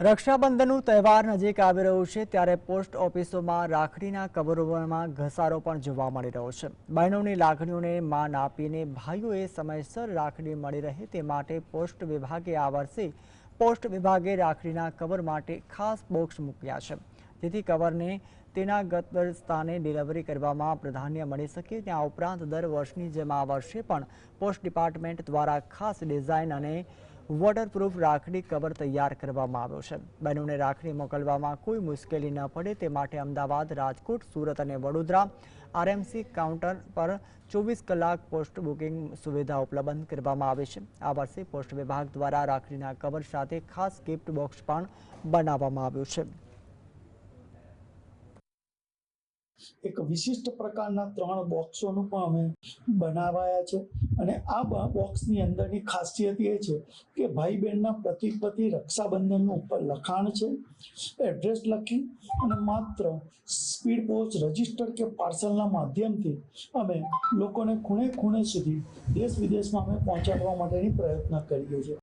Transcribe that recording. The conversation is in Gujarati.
રક્ષાબંધનનું તહેવાર નજીક આવી રહ્યું છે ત્યારે પોસ્ટ ઓફિસોમાં રાખડીના કવરોમાં ઘસારો પણ જોવા મળી રહ્યો છે। બહેનોની લાગણીઓને માન આપીને ભાઈઓએ સમયસર રાખડી મળી રહે તે માટે પોસ્ટ વિભાગે આ વર્ષે પોસ્ટ વિભાગે રાખડીના કવર માટે ખાસ બોક્સ મૂક્યા છે, જેથી કવરને તેના ગંતવ્ય સ્થાને ડિલિવરી કરવામાં પ્રાધાન્ય મળી શકે। ત્યાં ઉપરાંત દર વર્ષની જેમ આ વર્ષે પણ પોસ્ટ ડિપાર્ટમેન્ટ દ્વારા ખાસ ડિઝાઇન અને વોટરપ્રૂફ રાખડી કવર તૈયાર કરવામાં આવ્યો છે। બહેનોને રાખડી મોકલવામાં કોઈ મુશ્કેલી ન પડે તે માટે અમદાવાદ, રાજકોટ, સુરત અને વડોદરા આરએમસી કાઉન્ટર પર 24 કલાક પોસ્ટ બુકિંગ સુવિધા ઉપલબ્ધ કરવામાં આવી છે। આ વર્ષે પોસ્ટ વિભાગ દ્વારા રાખડીના કવર સાથે ખાસ ગિફ્ટ બોક્સ પણ બનાવવામાં આવ્યું છે। એક વિશિષ્ટ પ્રકારના 3 બોક્સોનું પણ અમે બનાવાયા છે અને આ બોક્સની અંદરની ખાસિયત એ છે કે ભાઈ બહેનના પ્રતિ રક્ષાબંધનનું ઉપર લખાણ છે, એડ્રેસ લખી અને માત્ર સ્પીડ પોસ્ટ, રજિસ્ટર કે પાર્સલના માધ્યમથી અમે લોકોને ખૂણે ખૂણે સુધી દેશ વિદેશમાં અમે પહોંચાડવા માટેની પ્રયત્ન કરીએ છીએ।